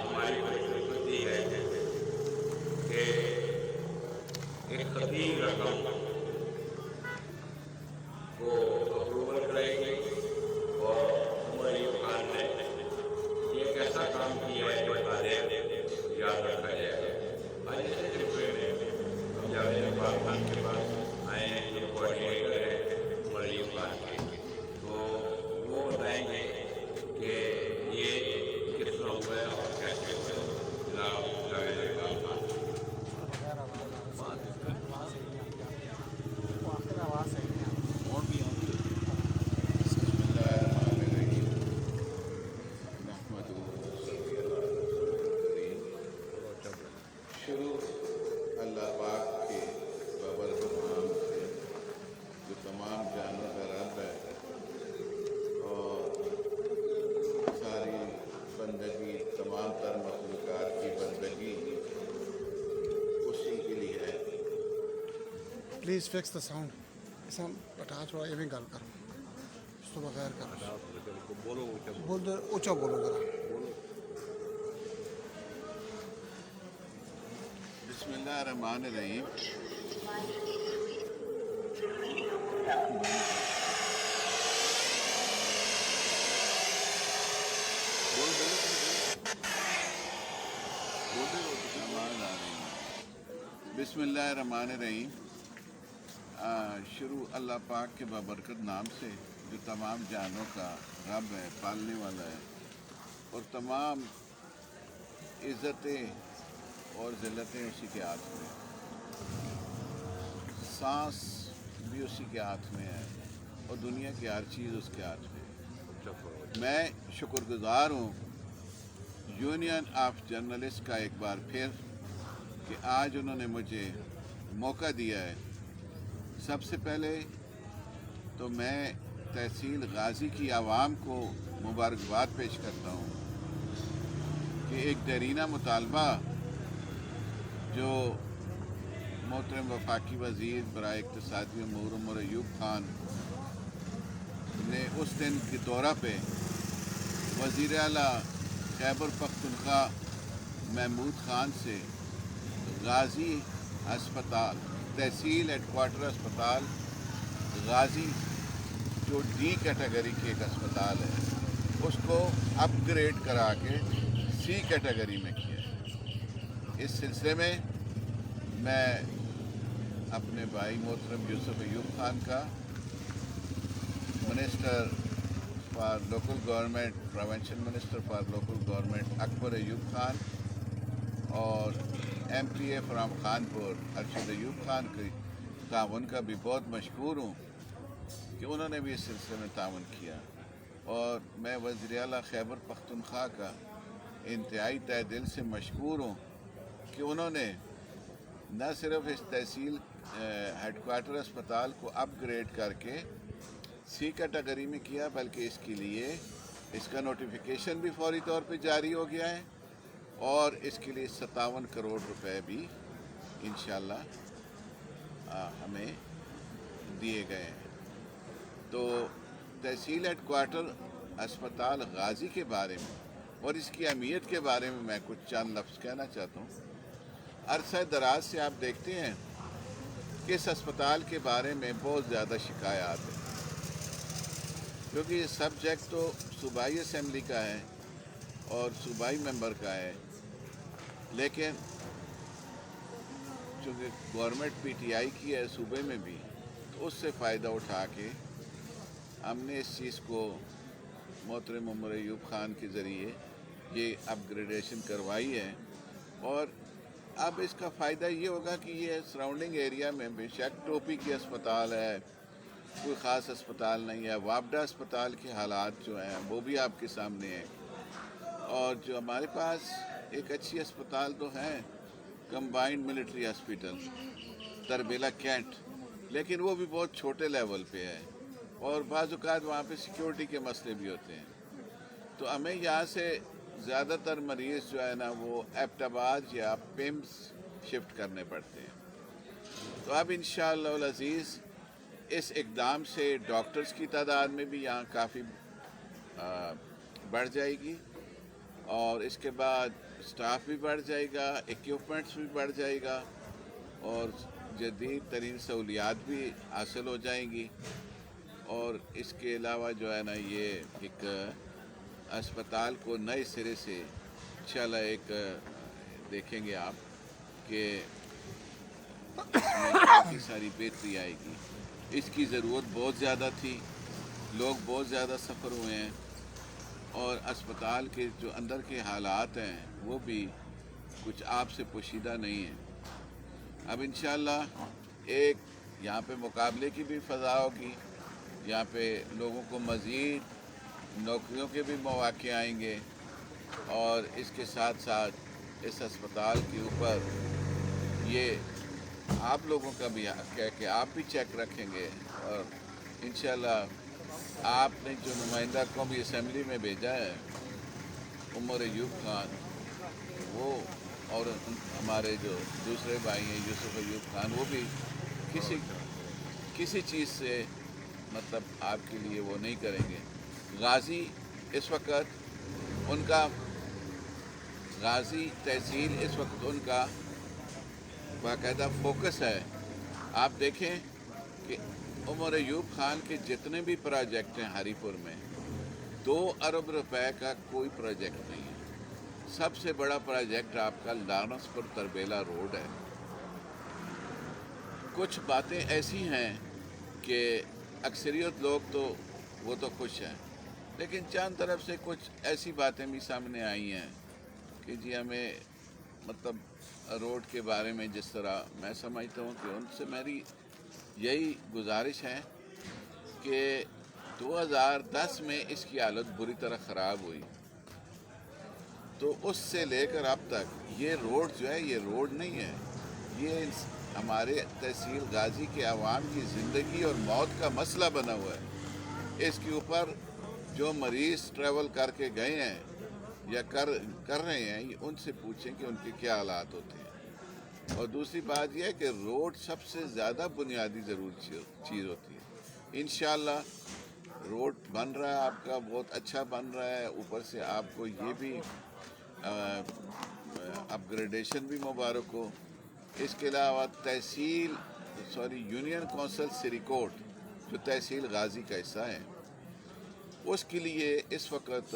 ہماری بدقسمتی ہے کہ ایک خطیر رقم کو اپروول کرائی گئی اور عمر ایوب خان نے یہ ایک ایسا کام کیا ہے جو تاریخ یاد رکھا جائے گا۔ آج اس سلسلے میں ہم جاوید اقبال خان کے پاس آئے ہیں جو کوآرڈینیٹر ہیں عمر ایوب خان کے، تو وہ بتائیں گے کہ یہ کس طرح ہوا ہے اور کیسے ہوا ہے۔ جناب جاوید اقبال خان۔ بسم اللہ الرحمن الرحیم نحمدہ ونصلی علی رسولہ الکریم۔ شروع اللہ پاک کے بابرکت نام سے جو تمام جانوں کا رب ہے اور ساری بندگی تمام تر مخلوقات کی بندگی اسی کے لیے ہے۔ پلیز فکس دا ساؤنڈ اسا بٹا تھوڑا ایویں گل کرو اس تو بغیر کرو بول دو اونچا بولو ذرا۔ بسم اللہ الرحمن الرحیم۔ بسم اللہ الرحمن الرحیم۔ شروع اللہ پاک کے بابرکت نام سے جو تمام جانوں کا رب ہے، پالنے والا ہے، اور تمام عزتیں اور ذلتیں اسی کے ہاتھ میں، سانس بھی اسی کے ہاتھ میں ہے اور دنیا کی ہر چیز اس کے ہاتھ میں ہے۔ میں شکر گزار ہوں یونین آف جرنلسٹ کا ایک بار پھر کہ آج انہوں نے مجھے موقع دیا ہے۔ سب سے پہلے تو میں تحصیل غازی کی عوام کو مبارکباد پیش کرتا ہوں کہ ایک دیرینہ مطالبہ جو محترم وفاقی وزیر برائے اقتصادی امور عمر ایوب خان نے اس دن کے دورہ پہ وزیر اعلیٰ خیبر پختونخوا محمود خان سے غازی ہسپتال، تحصیل ہیڈ کوارٹر اسپتال غازی جو ڈی کیٹیگری کی ایک اسپتال ہے، اس کو اپ گریڈ کرا کے سی کیٹیگری میں کیا ہے۔ اس سلسلے میں میں اپنے بھائی محترم یوسف ایوب خان کا، minister for local government, provincial minister for local government Akbar Ayub Khan, اور M P A from Khanpur Arshad Ayub Khan کی تعاون کا بھی بہت مشکور ہوں کہ انہوں نے بھی اس سلسلے میں تعاون کیا، اور میں وزیر اعلیٰ خیبر پختونخوا کا انتہائی تہ دل سے مشکور ہوں کہ انہوں نے نہ صرف اس تحصیل ہیڈ کوارٹر اسپتال کو اپ گریڈ کر کے سی کیٹیگری میں کیا، بلکہ اس کے لیے اس کا نوٹیفیکیشن بھی فوری طور پہ جاری ہو گیا ہے اور اس کے لیے 57 کروڑ روپے بھی انشاءاللہ ہمیں دیے گئے ہیں۔ تو تحصیل ہیڈ کوارٹر اسپتال غازی کے بارے میں اور اس کی اہمیت کے بارے میں میں کچھ چند لفظ کہنا چاہتا ہوں۔ عرصہ دراز سے آپ دیکھتے ہیں کہ اس اسپتال کے بارے میں بہت زیادہ شکایات ہیں، کیونکہ یہ سبجیکٹ تو صوبائی اسمبلی کا ہے اور صوبائی ممبر کا ہے، لیکن چونکہ گورنمنٹ پی ٹی آئی کی ہے صوبے میں بھی، تو اس سے فائدہ اٹھا کے ہم نے اس چیز کو محترم عمر ایوب خان کے ذریعے یہ اپ گریڈیشن کروائی ہے، اور اب اس کا فائدہ یہ ہوگا کہ یہ سراؤنڈنگ ایریا میں بے شک ٹوپی کی اسپتال ہے، کوئی خاص اسپتال نہیں ہے، وابڈا اسپتال کے حالات جو ہیں وہ بھی آپ کے سامنے ہیں، اور جو ہمارے پاس ایک اچھی اسپتال تو ہے combined military hospital Tarbela cantt, لیکن وہ بھی بہت چھوٹے لیول پہ ہے اور بعض اوقات وہاں پہ سیکیورٹی کے مسئلے بھی ہوتے ہیں، تو ہمیں یہاں سے زیادہ تر مریض جو ہے نا وہ ایبٹ آباد یا پیمز شفٹ کرنے پڑتے ہیں۔ تو اب انشاءاللہ العزیز اس اقدام سے ڈاکٹرز کی تعداد میں بھی یہاں کافی بڑھ جائے گی، اور اس کے بعد سٹاف بھی بڑھ جائے گا، ایکوپمنٹس بھی بڑھ جائے گا، اور جدید ترین سہولیات بھی حاصل ہو جائیں گی. اور اس کے علاوہ جو ہے نا یہ ایک اسپتال کو نئے سرے سے انشاءاللہ ایک دیکھیں گے آپ کہ اس میں کافی ساری بہتری آئے گی. اس کی ضرورت بہت زیادہ تھی، لوگ بہت زیادہ سفر ہوئے ہیں، اور اسپتال کے جو اندر کے حالات ہیں وہ بھی کچھ آپ سے پوشیدہ نہیں ہیں. اب انشاءاللہ ایک یہاں پہ مقابلے کی بھی فضا ہوگی، یہاں پہ لوگوں کو مزید نوکریوں کے بھی مواقع آئیں گے، اور اس کے ساتھ ساتھ اس اسپتال کے اوپر یہ آپ لوگوں کا بھی حق ہے کہ آپ بھی چیک رکھیں گے. اور انشاءاللہ آپ نے جو نمائندہ قومی اسمبلی میں بھیجا ہے عمر ایوب خان، وہ اور ہمارے جو دوسرے بھائی ہیں یوسف ایوب خان، وہ بھی کسی چیز سے مطلب آپ کے لیے وہ نہیں کریں گے. غازی اس وقت ان کا غازی تحصیل اس وقت ان کا باقاعدہ فوکس ہے. آپ دیکھیں کہ عمر ایوب خان کے جتنے بھی پروجیکٹ ہیں ہری پور میں 2 ارب روپے کا کوئی پروجیکٹ نہیں ہے. سب سے بڑا پروجیکٹ آپ کا لارنس پور تربیلا روڈ ہے. کچھ باتیں ایسی ہیں کہ اکثریت لوگ تو وہ تو خوش ہیں، لیکن چند طرف سے کچھ ایسی باتیں بھی سامنے آئی ہیں کہ جی ہمیں مطلب روڈ کے بارے میں جس طرح میں سمجھتا ہوں کہ ان سے میری یہی گزارش ہے کہ 2010 میں اس کی حالت بری طرح خراب ہوئی، تو اس سے لے کر اب تک یہ روڈ جو ہے یہ روڈ نہیں ہے، یہ ہمارے تحصیل غازی کے عوام کی زندگی اور موت کا مسئلہ بنا ہوا ہے. اس کے اوپر جو مریض ٹریول کر کے گئے ہیں یا کر رہے ہیں، ان سے پوچھیں کہ ان کے کیا حالات ہوتے ہیں. اور دوسری بات یہ ہے کہ روڈ سب سے زیادہ بنیادی ضروری چیز ہوتی ہے. انشاءاللہ روڈ بن رہا ہے آپ کا، بہت اچھا بن رہا ہے. اوپر سے آپ کو یہ بھی اپ گریڈیشن بھی مبارک ہو. اس کے علاوہ یونین کونسل سریکوٹ جو تحصیل غازی کا حصہ ہے، اس کے لیے اس وقت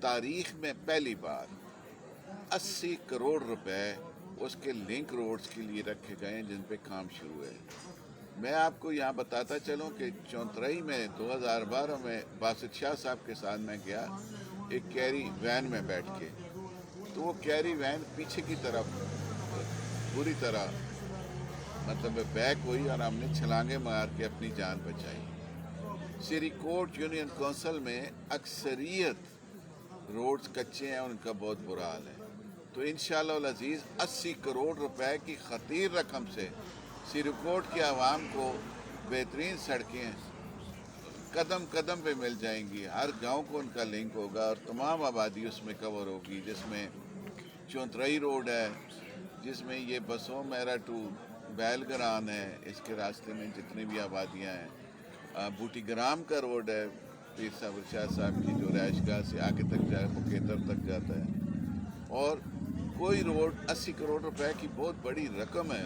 تاریخ میں پہلی بار 80 کروڑ روپے اس کے لنک روڈز کے لیے رکھے گئے ہیں جن پہ کام شروع ہے. میں آپ کو یہاں بتاتا چلوں کہ چونترائی میں 2012 میں باسط شاہ صاحب کے ساتھ میں گیا ایک کیری وین میں بیٹھ کے، تو وہ کیری وین پیچھے کی طرف بری طرح مطلب بیک ہوئی اور ہم نے چھلانگیں مار کے اپنی جان بچائی. سریکوٹ یونین کونسل میں اکثریت روڈز کچے ہیں، ان کا بہت برا حال ہے. تو انشاءاللہ العزیز 80 کروڑ روپے کی خطیر رقم سے سریکوٹ کے عوام کو بہترین سڑکیں قدم قدم پہ مل جائیں گی. ہر گاؤں کو ان کا لنک ہوگا اور تمام آبادی اس میں کور ہوگی، جس میں چونترائی روڈ ہے، جس میں یہ بسوں میرا ٹو بیل گران ہے، اس کے راستے میں جتنی بھی آبادیاں ہیں، بوٹی گرام کا روڈ ہے پیر صابر شاہ صاحب کی جو رہائش گاہ سے آگے تک جائے مکیتر تک جاتا ہے. اور کوئی روڈ 80 کروڑ روپے کی بہت بڑی رقم ہے.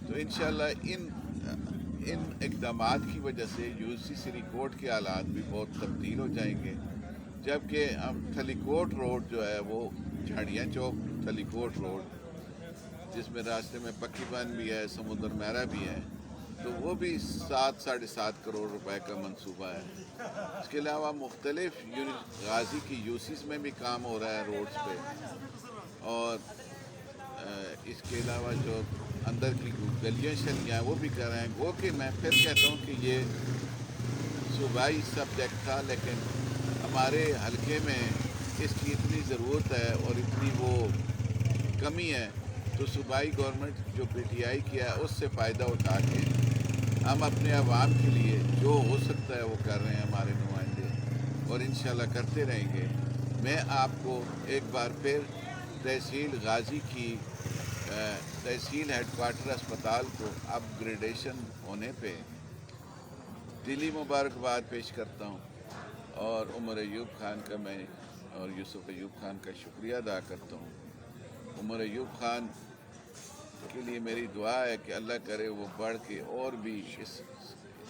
تو انشاءاللہ ان اقدامات کی وجہ سے یوسی سریکوٹ کے حالات بھی بہت تبدیل ہو جائیں گے. جبکہ تھلی کوٹ روڈ جو ہے وہ جھاڑیاں چوک تھلی کوٹ روڈ، جس میں راستے میں پکی بند بھی ہے، سمندر میرا بھی ہے، تو وہ بھی 7-7.5 کروڑ روپے کا منصوبہ ہے. اس کے علاوہ مختلف غازی کی یوسیز میں بھی کام ہو رہا ہے روڈز پہ. اور اس کے علاوہ جو اندر کی گلیاں شلیاں وہ بھی کر رہے ہیں. وہ کہ میں پھر کہتا ہوں کہ یہ صوبائی سبجیکٹ تھا، لیکن ہمارے حلقے میں اس کی اتنی ضرورت ہے اور اتنی وہ کمی ہے، تو صوبائی گورنمنٹ جو پی ٹی آئی کیا ہے اس سے فائدہ اٹھا کے ہم اپنے عوام کے لیے جو ہو سکتا ہے وہ کر رہے ہیں ہمارے نمائندے، اور انشاءاللہ کرتے رہیں گے. میں آپ کو ایک بار پھر تحصیل غازی کی تحصیل ہیڈ کوارٹر اسپتال کو اپ گریڈیشن ہونے پہ دلی مبارکباد پیش کرتا ہوں، اور عمر ایوب خان کا میں اور یوسف ایوب خان کا شکریہ ادا کرتا ہوں. عمر ایوب خان کے لیے میری دعا ہے کہ اللہ کرے وہ بڑھ کے اور بھی اس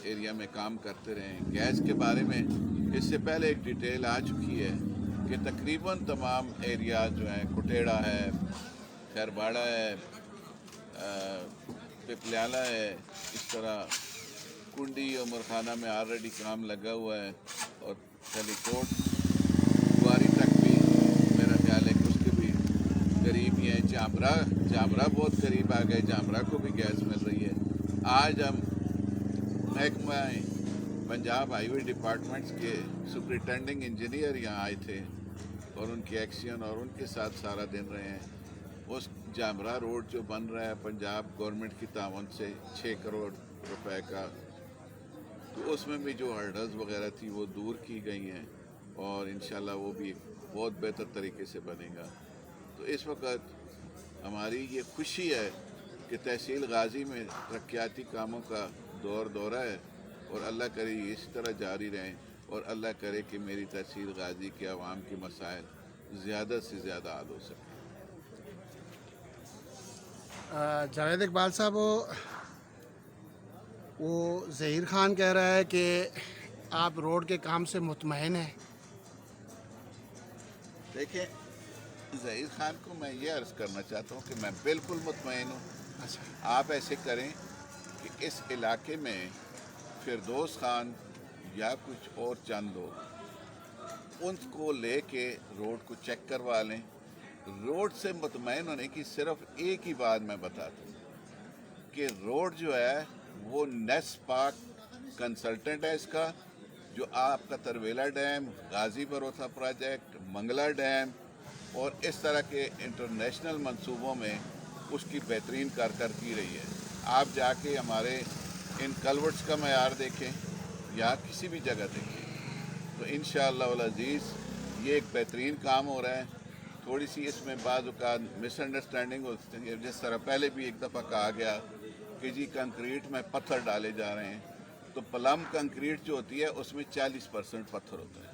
ایریا میں کام کرتے رہیں. گیس کے بارے میں اس سے پہلے ایک ڈیٹیل آ چکی ہے کہ تقریباً تمام ایریا جو ہیں، کٹیڑا ہے، خیر باڑہ ہے، پپلیالہ ہے، اس طرح کنڈی اور مرخانہ میں آلریڈی کام لگا ہوا ہے، اور کلی کوٹ گواری تک بھی میرا خیال ہے کہ اس کے بھی قریب ہی ہیں. جامرا بہت قریب آ گئے، جامرا کو بھی گیس مل رہی ہے. آج ہم محکمہ پنجاب ہائی وے ڈپارٹمنٹس کے سپرنٹینڈنگ انجینئر یہاں آئے تھے اور ان کی ایکشن اور ان کے ساتھ سارا دن رہے ہیں. اس جامرا روڈ جو بن رہا ہے پنجاب گورنمنٹ کی تعاون سے 6 کروڑ روپے کا، تو اس میں بھی جو ہرڈلز وغیرہ تھی وہ دور کی گئی ہیں، اور انشاءاللہ وہ بھی بہت بہتر طریقے سے بنے گا. تو اس وقت ہماری یہ خوشی ہے کہ تحصیل غازی میں ترقیاتی کاموں کا دورہ ہے، اور اللہ کرے یہ اسی طرح جاری رہیں، اور اللہ کرے کہ میری تحصیل غازی کے عوام کے مسائل زیادہ سے زیادہ حل ہو سکیں. جاوید اقبال صاحب، وہ ظہیر خان کہہ رہا ہے کہ آپ روڈ کے کام سے مطمئن ہیں. دیکھیں، ظہیر خان کو میں یہ عرض کرنا چاہتا ہوں کہ میں بالکل مطمئن ہوں. اچھا، آپ ایسے کریں کہ اس علاقے میں فردوس خان یا کچھ اور چند لوگ ان کو لے کے روڈ کو چیک کروا لیں. روڈ سے مطمئن ہونے کی صرف ایک ہی بات میں بتاتا ہوں کہ روڈ جو ہے وہ نیس پاک کنسلٹنٹ ہے اس کا، جو آپ کا ترویلا ڈیم، غازی بروتھا پروجیکٹ، منگلا ڈیم اور اس طرح کے انٹرنیشنل منصوبوں میں اس کی بہترین کارکردگی رہی ہے. آپ جا کے ہمارے ان کلورٹس کا معیار دیکھیں یا کسی بھی جگہ دیکھیں، تو انشاءاللہ العزیز یہ ایک بہترین کام ہو رہا ہے. تھوڑی سی اس میں بعض اوقات مس انڈرسٹینڈنگ ہوتی ہے، جس طرح پہلے بھی ایک دفعہ کہا گیا کہ جی کنکریٹ میں پتھر ڈالے جا رہے ہیں، تو پلم کنکریٹ جو ہوتی ہے اس میں 40% پتھر ہوتا ہے.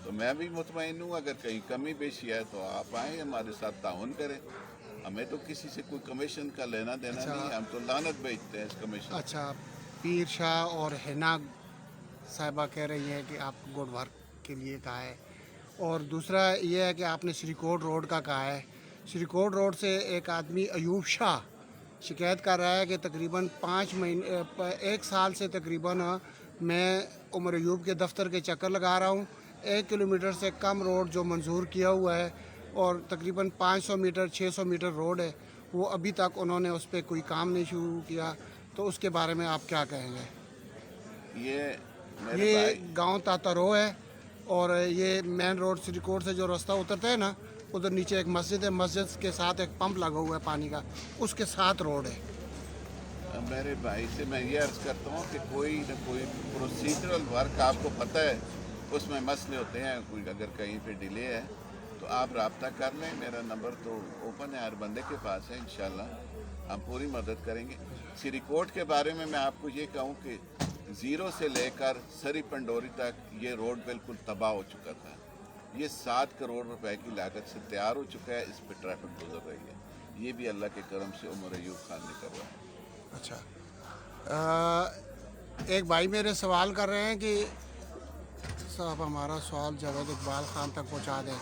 تو میں بھی مطمئن ہوں، اگر کہیں کمی بیشی ہے تو آپ آئیں ہمارے ساتھ تعاون کریں. ہمیں تو کسی سے کوئی کمیشن کا لینا دینا اچھا. نہیں ہے، ہم تو لعنت بیچتے ہیں اس کمیشن. اچھا، پیر شاہ اور حنا صاحبہ کہہ رہی ہیں کہ آپ کو گڈ ورک کے لیے کہا ہے، اور دوسرا یہ ہے کہ آپ نے شری کوٹ روڈ کا کہا ہے. شری کوٹ روڈ سے ایک آدمی ایوب شاہ شکایت کر رہا ہے کہ تقریباً 1 سال سے تقریباً میں عمر ایوب کے دفتر کے چکر لگا رہا ہوں. 1 کلومیٹر سے کم روڈ جو منظور کیا ہوا ہے، اور تقریباً 500 میٹر 600 میٹر روڈ ہے، وہ ابھی تک انہوں نے اس پہ کوئی کام نہیں شروع کیا. تو اس کے بارے میں آپ کیا کہیں گے؟ یہ میرے یہ بھائی، گاؤں تاتارو ہے، اور یہ مین روڈ سری کوٹ سے جو راستہ اترتا ہے نا، ادھر نیچے ایک مسجد ہے، مسجد کے ساتھ ایک پمپ لگا ہوا ہے پانی کا، اس کے ساتھ روڈ ہے. میرے بھائی سے میں یہ عرض کرتا ہوں کہ کوئی نہ کوئی پروسیجرل ورک آپ کو پتہ ہے اس میں مسئلے ہوتے ہیں. کوئی اگر کہیں پہ ڈیلے ہے تو آپ رابطہ کر لیں، میرا نمبر تو اوپن ہے، ہر بندے کے پاس ہے. انشاءاللہ ہم پوری مدد کریں گے. سری کوٹ کے بارے میں آپ کو یہ کہوں کہ 0 سے لے کر سری پنڈوری تک یہ روڈ بالکل تباہ ہو چکا تھا. یہ 7 کروڑ روپے کی لاگت سے تیار ہو چکا ہے، اس پہ ٹریفک گزر رہی ہے. یہ بھی اللہ کے کرم سے عمر ایوب خان نے کروا ہے. اچھا، ایک بھائی میرے سوال کر رہے ہیں کہ صاحب ہمارا سوال جاوید اقبال خان تک پہنچا دیں.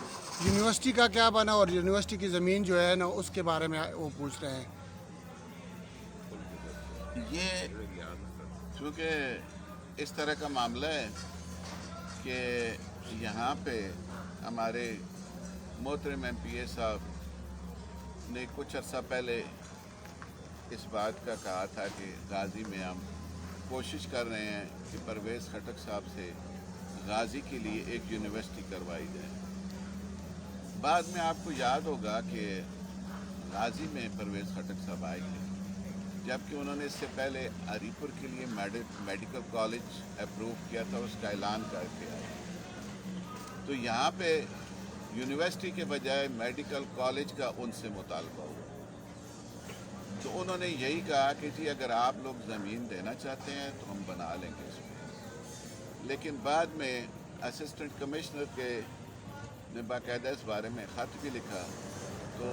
یونیورسٹی کا کیا بنا، اور یونیورسٹی کی زمین جو ہے نا اس کے بارے میں وہ پوچھ رہے ہیں. یہ چونکہ اس طرح کا معاملہ ہے کہ یہاں پہ ہمارے محترم MP صاحب نے کچھ عرصہ پہلے اس بات کا کہا تھا کہ غازی میں ہم کوشش کر رہے ہیں کہ پرویز خٹک صاحب سے غازی کے لیے ایک یونیورسٹی کروائی جائے. بعد میں آپ کو یاد ہوگا کہ غازی میں پرویز خٹک صاحب آئے تھے، جبکہ انہوں نے اس سے پہلے ہری پور کے لیے میڈیکل کالج اپروو کیا تھا، اس کا اعلان کر کے آئے. تو یہاں پہ یونیورسٹی کے بجائے میڈیکل کالج کا ان سے مطالبہ ہوا. تو انہوں نے یہی کہا کہ جی اگر آپ لوگ زمین دینا چاہتے ہیں تو ہم بنا لیں گے اس میں. لیکن بعد میں اسسٹنٹ کمشنر کے نے باقاعدہ اس بارے میں خط بھی لکھا. تو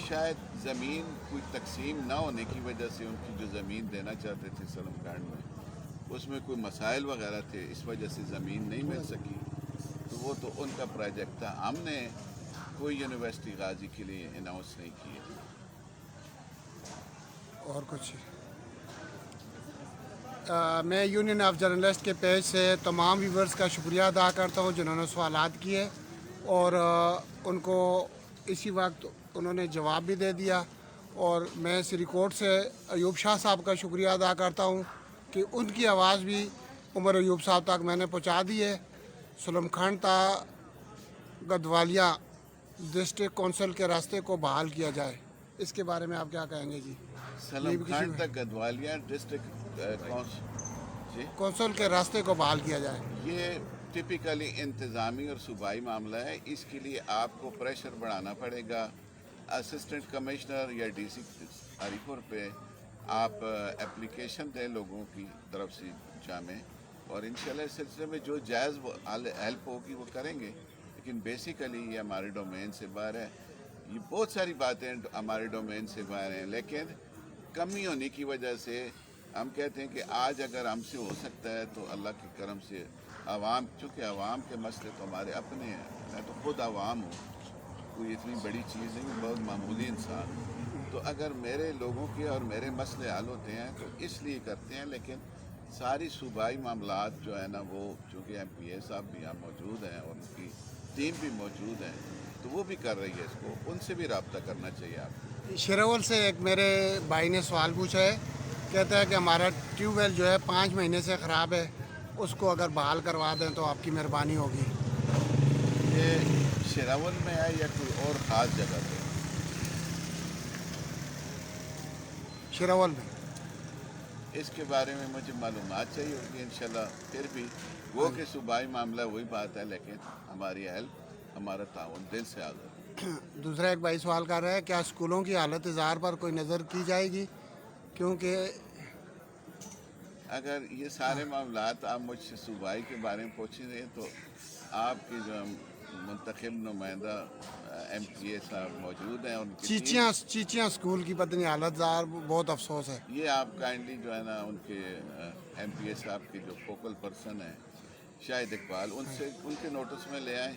شاید زمین کوئی تقسیم نہ ہونے کی وجہ سے ان کی جو زمین دینا چاہتے تھے سلم کانڈ میں اس میں کوئی مسائل وغیرہ تھے, اس وجہ سے زمین نہیں مل سکی. تو وہ تو ان کا پروجیکٹ تھا, ہم نے کوئی یونیورسٹی غازی کے لیے اناؤنس نہیں کی ہے. اور کچھ میں یونین آف جرنلسٹ کے پیج سے تمام ویورز کا شکریہ ادا کرتا ہوں جنہوں نے سوالات کیے, اور ان کو اسی وقت انہوں نے جواب بھی دے دیا. اور میں سری کوٹ سے ایوب شاہ صاحب کا شکریہ ادا کرتا ہوں کہ ان کی آواز بھی عمر ایوب صاحب تک میں نے پہنچا دی ہے. سلم کھانڈ تا گدوالیہ ڈسٹرکٹ کونسل کے راستے کو بحال کیا جائے, اس کے بارے میں آپ کیا کہیں گے جی؟ سلم کھانڈ تک گدوالیہ ڈسٹرکٹ کونسل کے راستے کو بحال کیا جائے. یہ ٹپیکلی انتظامی اور صوبائی معاملہ ہے. اس کے لیے آپ کو پریشر بڑھانا پڑے گا. اسسٹنٹ کمشنر یا ڈی سی ہری پور پہ آپ اپلیکیشن دیں لوگوں کی طرف سے جامع, اور انشاءاللہ اس سلسلے میں جو جائز ہیلپ ہوگی وہ کریں گے. لیکن بیسیکلی یہ ہمارے ڈومین سے باہر ہے. یہ بہت ساری باتیں ہمارے ڈومین سے باہر ہیں, لیکن کمی ہونے کی وجہ سے ہم کہتے ہیں کہ آج اگر ہم سے ہو سکتا ہے تو اللہ کے کرم سے عوام, چونکہ عوام کے مسئلے تو ہمارے اپنے ہیں, میں تو خود عوام ہوں, کوئی اتنی بڑی چیز نہیں, بہت معمولی انسان ہوں. تو اگر میرے لوگوں کے اور میرے مسئلے حل ہوتے ہیں تو اس لیے کرتے ہیں. لیکن ساری صوبائی معاملات جو ہے نا وہ چونکہ ایم پی اے صاحب بھی یہاں موجود ہیں اور ان کی ٹیم بھی موجود ہیں تو وہ بھی کر رہی ہے اس کو, ان سے بھی رابطہ کرنا چاہیے آپ کو. شیراول سے ایک میرے بھائی نے سوال پوچھا ہے, کہتا ہے کہ ہمارا ٹیوب ویل جو ہے 5 مہینے سے خراب ہے, اس کو اگر بحال کروا دیں تو آپ کی مہربانی ہوگی. یہ شیراول میں ہے یا کوئی اور خاص جگہ پہ؟ شیراول میں. اس کے بارے میں مجھے معلومات چاہیے ہوگی انشاءاللہ. پھر بھی وہ کہ صوبائی معاملہ وہی بات ہے, لیکن ہماری ہیلپ, ہمارا تعاون دل سے حاضر ہے. دوسرا ایک بھائی سوال کر رہا ہے, کیا اسکولوں کی حالت اظہار پر کوئی نظر کی جائے گی؟ کیونکہ اگر یہ سارے معاملات آپ مجھ سے صوبائی کے بارے میں پوچھیں گے تو آپ کے جو منتخب نمائندہ ایم پی اے صاحب موجود ہیں, ان کی چیچیاں اسکول کی پتنی حالت اظہار بہت افسوس ہے. یہ آپ کائنڈلی جو ہے نا ان کے ایم پی اے صاحب کے جو فوکل پرسن ہیں شاہد اقبال, ان سے ان کے نوٹس میں لے آئیں,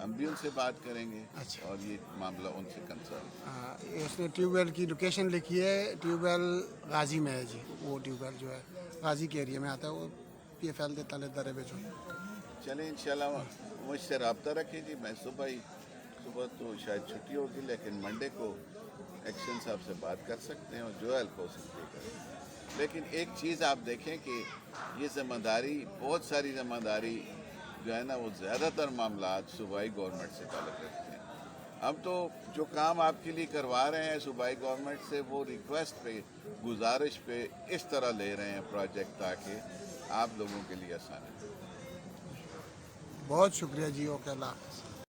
ہم بھی ان سے بات کریں گے. اچھا. اور یہ معاملہ ان سے کنسرن. اس نے ٹیوب ویل کی لوکیشن لکھی ہے, ٹیوب ویل غازی میں ہے جی. وہ ٹیوب ویل جو ہے غازی کے ایریا میں آتا ہے, وہ پی ایف ایل دیتا ہے درے بیچو. چلیں انشاءاللہ مجھ سے رابطہ رکھیں جی. میں صبح تو شاید چھٹی ہوگی, لیکن منڈے کو ایکشن صاحب سے بات کر سکتے ہیں اور جو ہیلپ ہو سکتی ہے کریں. لیکن ایک چیز آپ دیکھیں کہ یہ ذمہ داری, بہت ساری ذمہ داری جو ہے نا وہ زیادہ تر معاملات صوبائی گورنمنٹ سے تعلق رکھتے ہیں. ہم تو جو کام آپ کے لیے کروا رہے ہیں صوبائی گورنمنٹ سے وہ ریکویسٹ پہ, گزارش پہ اس طرح لے رہے ہیں پروجیکٹ تاکہ آپ لوگوں کے لیے آسان ہے. بہت شکریہ جی. اوکے, اللہ حافظ.